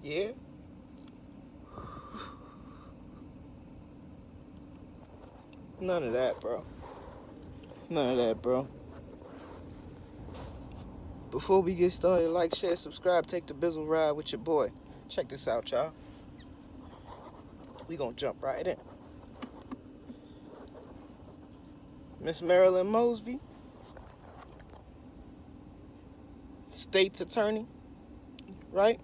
Yeah? None of that, bro. None of that, bro. Before we get started, like, share, subscribe, take the bizzle ride with your boy. Check this out, y'all. We gonna jump right in. Miss Marilyn Mosby, state's attorney, right?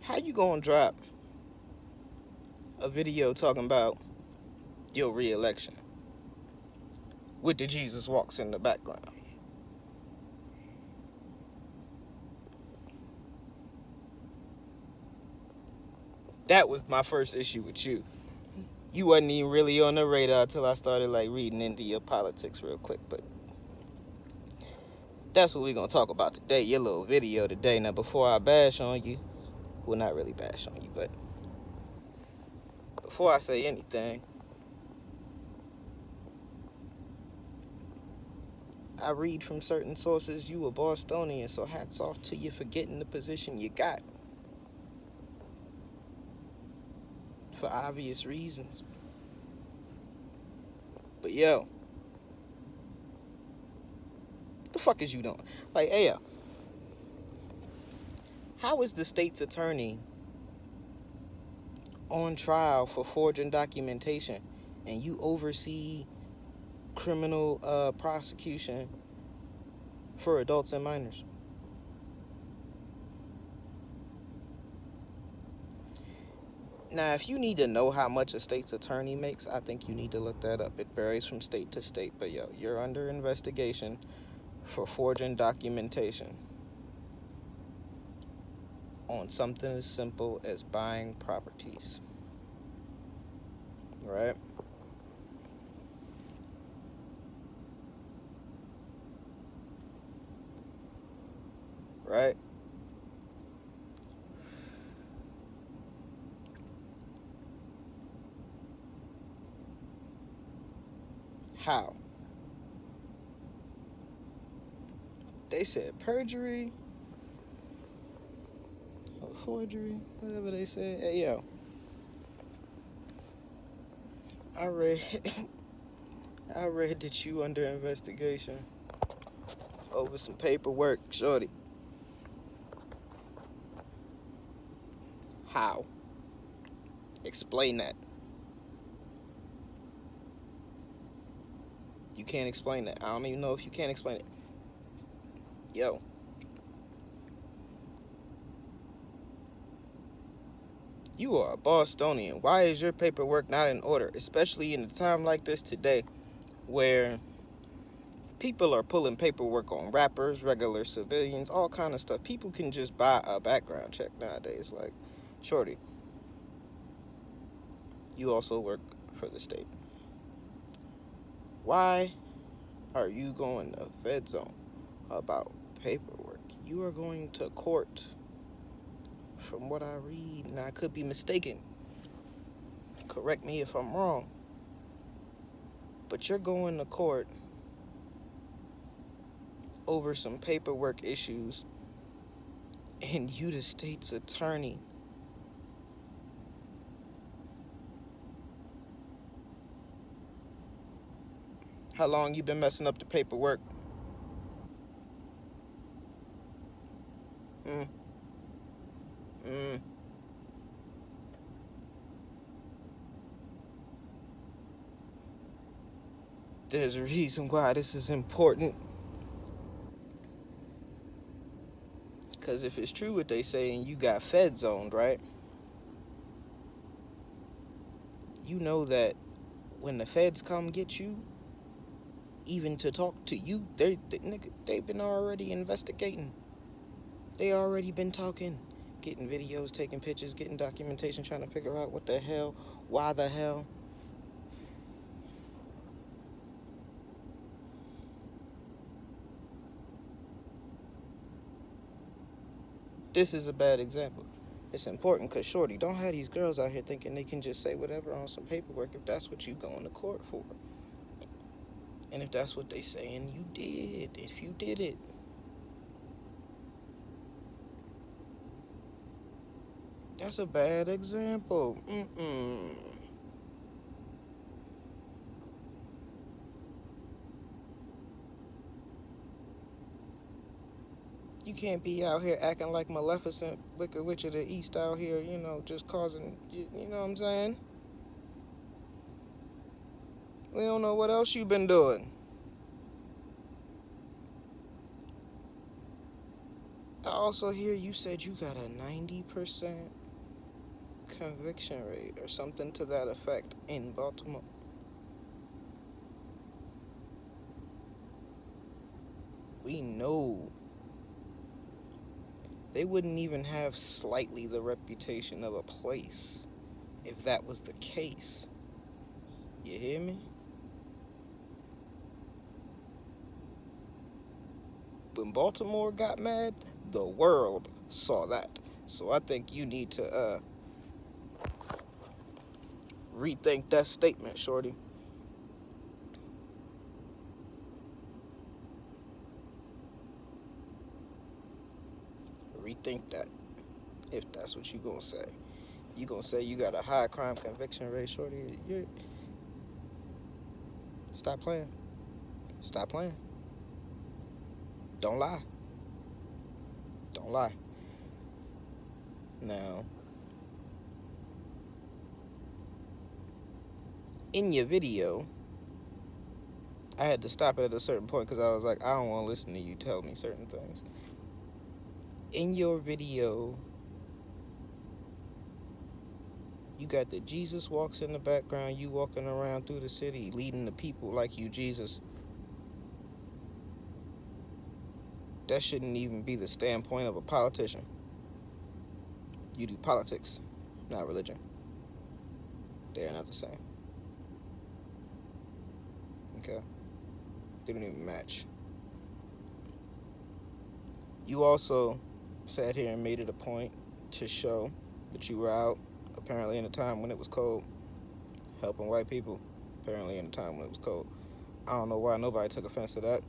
How you gonna drop a video talking about your reelection with the Jesus walks in the background? That was my first issue with you. You wasn't even really on the radar until I started like reading into your politics real quick, but that's what we're gonna talk about today. Your little video today. Now, before I bash on you, well, not really bash on you, but before I say anything, I read from certain sources you a Bostonian, so hats off to you for getting the position you got. For obvious reasons. But yo, what the fuck is you doing? Like, hey, yo, how is the state's attorney on trial for forging documentation and you oversee criminal prosecution for adults and minors? Now, if you need to know how much a state's attorney makes, I think you need to look that up. It varies from state to state, but yo, you're under investigation for forging documentation on something as simple as buying properties. Right? Right? How? They said perjury or forgery, whatever they said. Hey, yo, I read, I read that you under investigation over some paperwork, shorty. How? Explain that. You can't explain that. I don't even know if you can't explain it. Yo, you are a Bostonian. Why is your paperwork not in order? Especially in a time like this today where people are pulling paperwork on rappers, regular civilians, all kind of stuff. People can just buy a background check nowadays. Like, shorty, you also work for the state. Why are you going to Fed Zone about paperwork? You are going to court, from what I read, and I could be mistaken. Correct me if I'm wrong. But you're going to court over some paperwork issues, and you the state's attorney. How long you been messing up the paperwork? Mm, mm. There's a reason why this is important. Because if it's true what they say and you got Fed zoned, right? You know that when the feds come get you, even to talk to you, they've been already investigating. They already been talking, getting videos, taking pictures, getting documentation, trying to figure out what the hell, why the hell. This is a bad example. It's important because, shorty, don't have these girls out here thinking they can just say whatever on some paperwork if that's what you going to court for. And if that's what they saying you did, if you did it, that's a bad example. You can't be out here acting like Maleficent, Wicked Witch of the East out here, just causing, you know what I'm saying? We don't know what else you been doing. I also hear you said you got a 90% conviction rate or something to that effect in Baltimore. We know they wouldn't even have slightly the reputation of a place if that was the case. You hear me? When Baltimore got mad, the world saw that. So I think you need to rethink that statement, shorty. Rethink that, if that's what you gonna say. You gonna say you got a high crime conviction rate, shorty? You stop playing. Stop playing. Don't lie. Don't lie. Now, in your video, I had to stop it at a certain point because I was like, I don't want to listen to you tell me certain things. In your video, you got the Jesus walks in the background, you walking around through the city, leading the people like you Jesus. That shouldn't even be the standpoint of a politician. You do politics, not religion. They're not the same. Okay? They don't even match. You also sat here and made it a point to show that you were out, apparently in a time when it was cold, helping white people, apparently in a time when it was cold. I don't know why nobody took offense to that.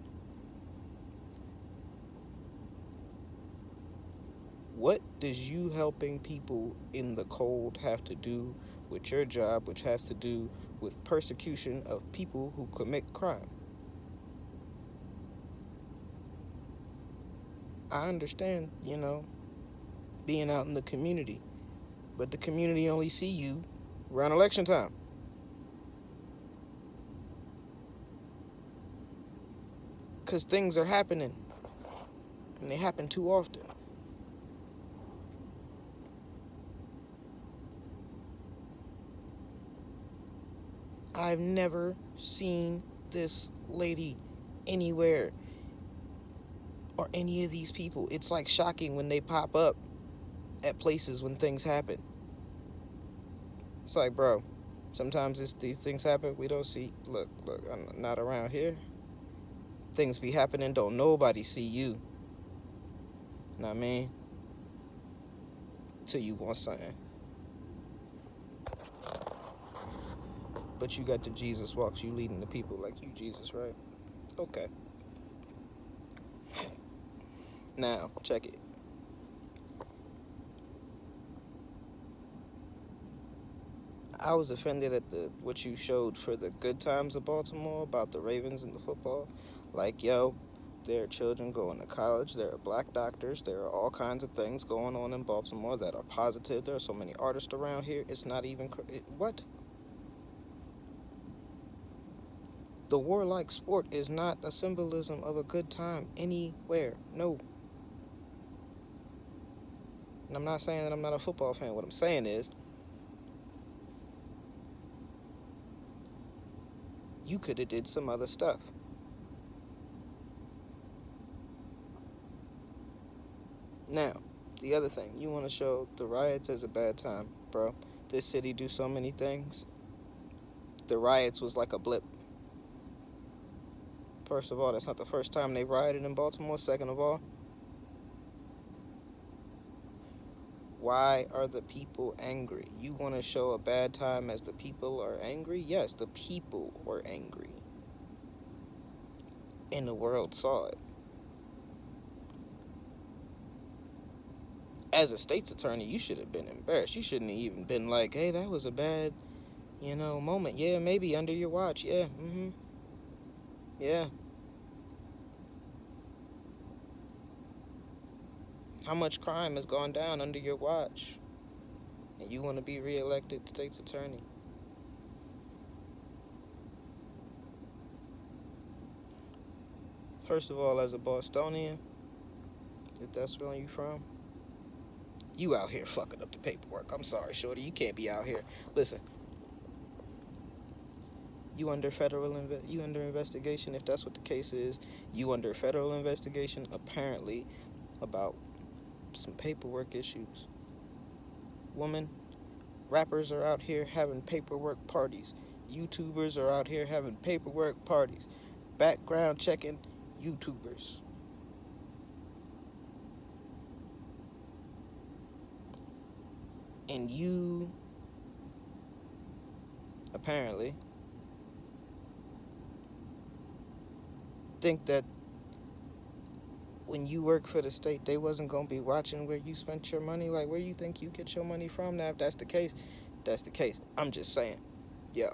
What does you helping people in the cold have to do with your job, which has to do with persecution of people who commit crime? I understand, being out in the community, but the community only see you around election time. Because things are happening, and they happen too often. I've never seen this lady anywhere or any of these people. It's like shocking when they pop up at places when things happen. It's like, bro, sometimes these things happen. We don't see. Look, I'm not around here. Things be happening. Don't nobody see you. Know what I mean? Till you want something. But you got the Jesus walks. You leading the people like you Jesus, right? Okay. Now, check it. I was offended at what you showed for the good times of Baltimore about the Ravens and the football. Like, yo, there are children going to college. There are black doctors. There are all kinds of things going on in Baltimore that are positive. There are so many artists around here. It's not even... What? The warlike sport is not a symbolism of a good time anywhere. No. And I'm not saying that I'm not a football fan. What I'm saying is, you could have did some other stuff. Now, the other thing, you want to show the riots as a bad time, bro. This city do so many things. The riots was like a blip. First of all, that's not the first time they rioted in Baltimore. Second of all, why are the people angry? You want to show a bad time as the people are angry? Yes, the people were angry. and the world saw it. As a state's attorney, you should have been embarrassed. You shouldn't have even been like, hey, that was a bad, moment. Yeah, maybe under your watch. Yeah, yeah. How much crime has gone down under your watch? And you want to be reelected state's attorney? First of all, as a Bostonian, if that's where you from, you out here fucking up the paperwork. I'm sorry, shorty. You can't be out here. Listen, you under investigation. If that's what the case is, you under federal investigation. Apparently, about some paperwork issues. Woman, rappers are out here having paperwork parties. YouTubers are out here having paperwork parties. Background checking YouTubers. And you apparently think that when you work for the state, they wasn't gonna be watching where you spent your money. Like, where you think you get your money from? Now, if that's the case, that's the case. I'm just saying, yeah.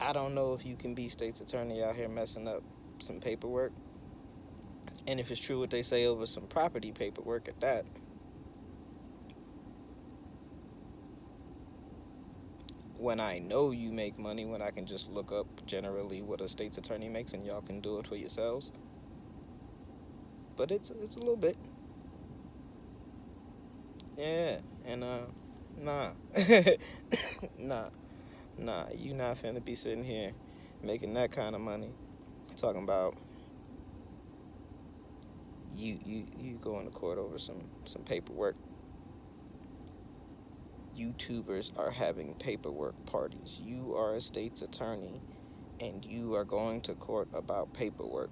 I don't know if you can be state's attorney out here messing up some paperwork, and if it's true what they say over some property paperwork at that. When I know you make money, when I can just look up generally what a state's attorney makes, and y'all can do it for yourselves. But it's a little bit, yeah. And nah, nah. Nah, you not finna be sitting here making that kind of money. Talking about you going to court over some paperwork. YouTubers are having paperwork parties. You are a state's attorney and you are going to court about paperwork.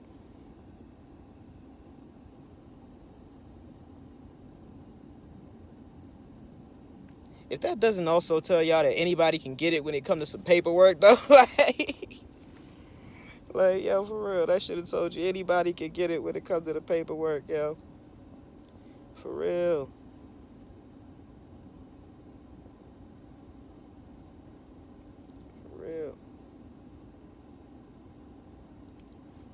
If that doesn't also tell y'all that anybody can get it when it comes to some paperwork though, like yo, for real, that should have told you anybody can get it when it comes to the paperwork, yo. For real. For real.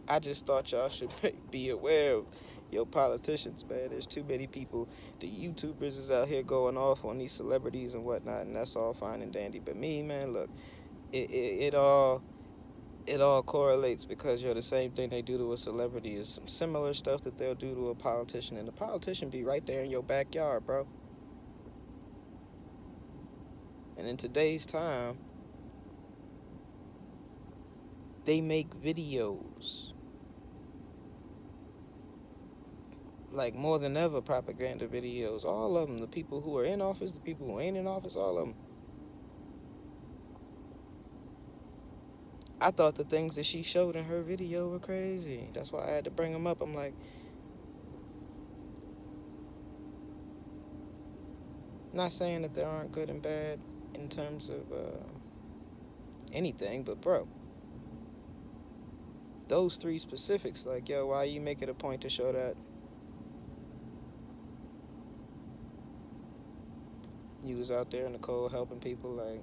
I just thought y'all should be aware of your politicians, man. There's too many people. The YouTubers is out here going off on these celebrities and whatnot, and that's all fine and dandy. But me, man, look, it all correlates because you're the same thing they do to a celebrity is some similar stuff that they'll do to a politician, and the politician be right there in your backyard, bro. And in today's time, they make videos like more than ever, propaganda videos. All of them, the people who are in office, the people who ain't in office, all of them. I thought the things that she showed in her video were crazy. That's why I had to bring them up. I'm like, not saying that there aren't good and bad in terms of anything, but bro, those three specifics, like, yo, why you make it a point to show that you was out there in the cold helping people? Like,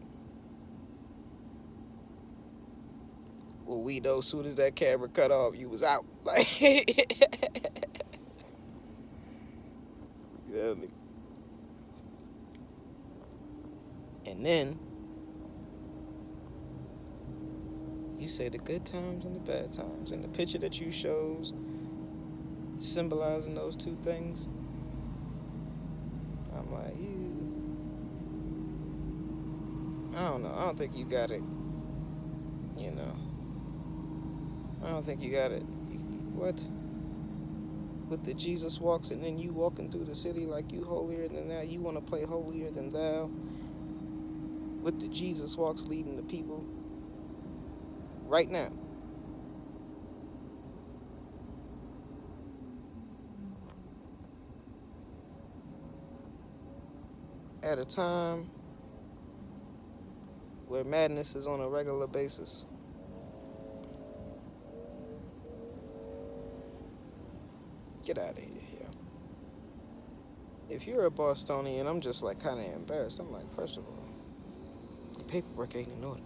well, we know as soon as that camera cut off, you was out. Like, you feel me? And then you say the good times and the bad times, and the picture that you shows symbolizing those two things. I'm like, I don't know. I don't think you got it. You know, I don't think you got it. What? With the Jesus walks, and then you walking through the city like you holier than thou. You want to play holier than thou. With the Jesus walks leading the people right now. At a time where madness is on a regular basis. Get out of here, yo. If you're a Bostonian, I'm just like kind of embarrassed. I'm like, first of all, the paperwork ain't in order.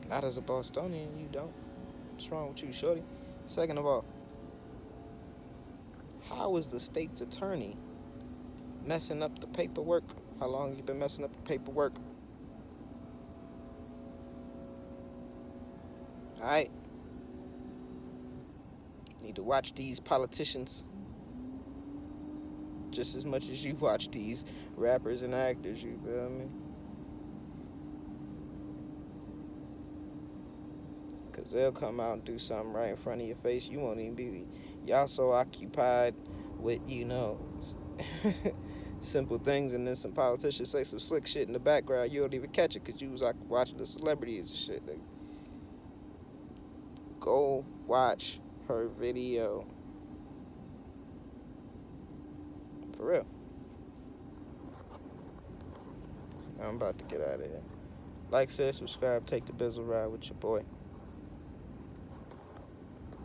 Not as a Bostonian, you don't. What's wrong with you, shorty? Second of all, how is the state's attorney messing up the paperwork? How long you been messing up the paperwork? All right, need to watch these politicians just as much as you watch these rappers and actors. You feel me? Cause they'll come out and do something right in front of your face. You won't even be. Y'all so occupied with simple things, and then some politicians say some slick shit in the background. You don't even catch it because you was like watching the celebrities and shit. Like, go watch her video for real. I'm about to get out of here. Like, share, subscribe, take the bizzle ride with your boy.